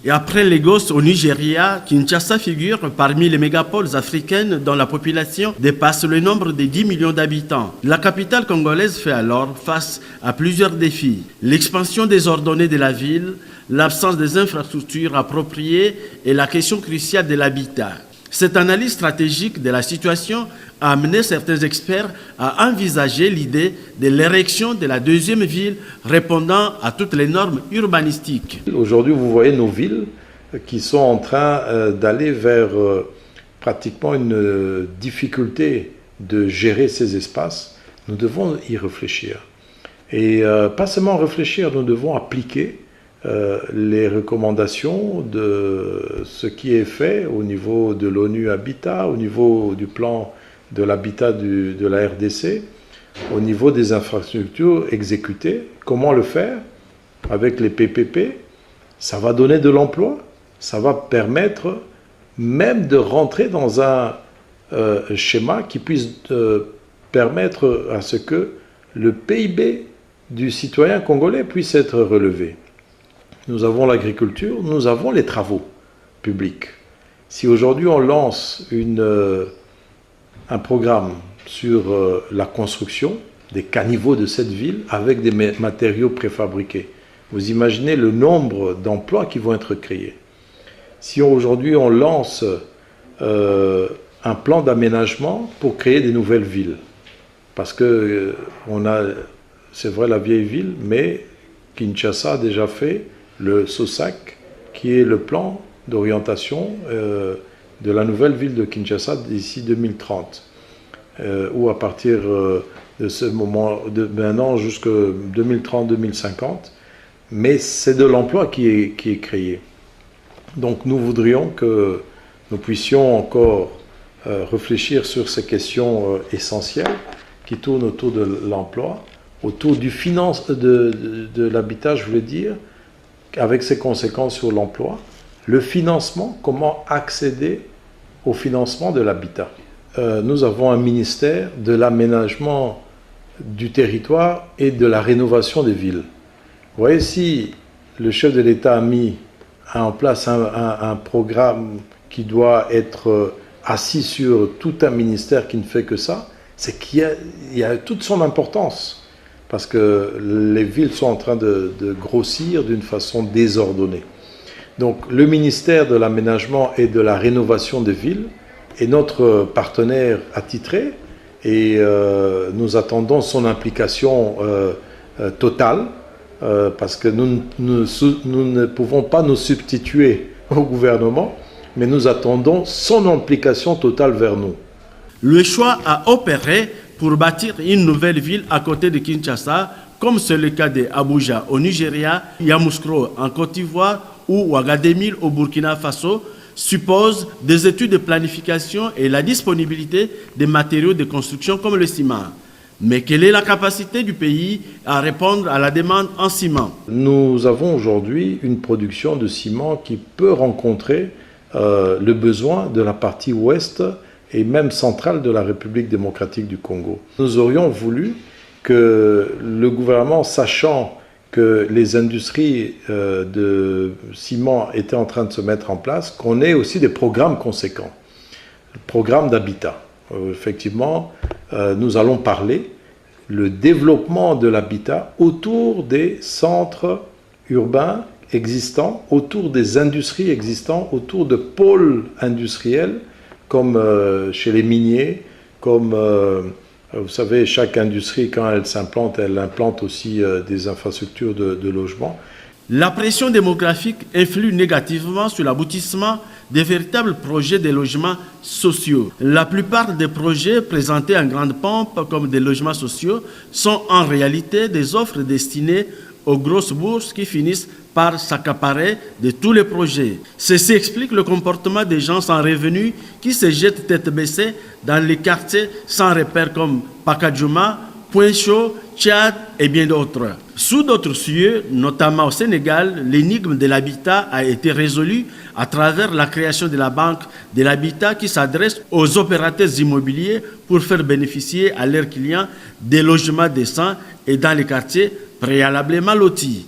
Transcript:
Et après Lagos au Nigeria, Kinshasa figure parmi les mégapoles africaines dont la population dépasse le nombre de 10 millions d'habitants. La capitale congolaise fait alors face à plusieurs défis. L'expansion désordonnée de la ville, l'absence des infrastructures appropriées et la question cruciale de l'habitat. Cette analyse stratégique de la situation a amené certains experts à envisager l'idée de l'érection de la deuxième ville répondant à toutes les normes urbanistiques. Aujourd'hui, vous voyez nos villes qui sont en train d'aller vers pratiquement une difficulté de gérer ces espaces. Nous devons y réfléchir. Et pas seulement réfléchir, nous devons appliquer les recommandations de ce qui est fait au niveau de l'ONU Habitat, au niveau du plan de l'habitat de la RDC, au niveau des infrastructures exécutées. Comment le faire? Avec les PPP, ça va donner de l'emploi, ça va permettre même de rentrer dans un schéma qui puisse permettre à ce que le PIB du citoyen congolais puisse être relevé. Nous avons l'agriculture, nous avons les travaux publics. Si aujourd'hui on lance un programme sur la construction des caniveaux de cette ville avec des matériaux préfabriqués, vous imaginez le nombre d'emplois qui vont être créés. Si aujourd'hui on lance un plan d'aménagement pour créer des nouvelles villes, parce que on a, c'est vrai, la vieille ville, mais Kinshasa a déjà fait le SOSAC, qui est le plan d'orientation de la nouvelle ville de Kinshasa d'ici 2030, ou à partir de ce moment, de maintenant jusqu'à 2030-2050, mais c'est de l'emploi qui est créé. Donc nous voudrions que nous puissions encore réfléchir sur ces questions essentielles qui tournent autour de l'emploi, autour du de l'habitat, je voulais dire, avec ses conséquences sur l'emploi, le financement, comment accéder au financement de l'habitat. Nous avons un ministère de l'aménagement du territoire et de la rénovation des villes. Vous voyez, si le chef de l'État a mis en place un programme qui doit être assis sur tout un ministère qui ne fait que ça, c'est qu'il y a toute son importance. Parce que les villes sont en train de grossir d'une façon désordonnée. Donc le ministère de l'Aménagement et de la Rénovation des villes est notre partenaire attitré et nous attendons son implication totale parce que nous ne pouvons pas nous substituer au gouvernement, mais nous attendons son implication totale vers nous. Le choix a opéré pour bâtir une nouvelle ville à côté de Kinshasa, comme c'est le cas d'Abuja au Nigeria, Yamoussoukro en Côte d'Ivoire ou Ouagadémil au Burkina Faso, suppose des études de planification et la disponibilité des matériaux de construction comme le ciment. Mais quelle est la capacité du pays à répondre à la demande en ciment? Nous avons aujourd'hui une production de ciment qui peut rencontrer le besoin de la partie ouest et même centrale de la République démocratique du Congo. Nous aurions voulu que le gouvernement, sachant que les industries de ciment étaient en train de se mettre en place, qu'on ait aussi des programmes conséquents, programmes d'habitat. Effectivement, nous allons parler le développement de l'habitat autour des centres urbains existants, autour des industries existantes, autour de pôles industriels, comme chez les miniers, comme, vous savez, chaque industrie, quand elle s'implante, elle implante aussi des infrastructures de logement. La pression démographique influe négativement sur l'aboutissement des véritables projets de logements sociaux. La plupart des projets présentés en grande pompe comme des logements sociaux sont en réalité des offres destinées aux grosses bourses qui finissent par s'accaparer de tous les projets. Ceci explique le comportement des gens sans revenus qui se jettent tête baissée dans les quartiers sans repères comme Pakadjouma, Point Chaud, Tchad et bien d'autres. Sous d'autres cieux, notamment au Sénégal, l'énigme de l'habitat a été résolue à travers la création de la Banque de l'habitat qui s'adresse aux opérateurs immobiliers pour faire bénéficier à leurs clients des logements décents et dans les quartiers préalablement lotis.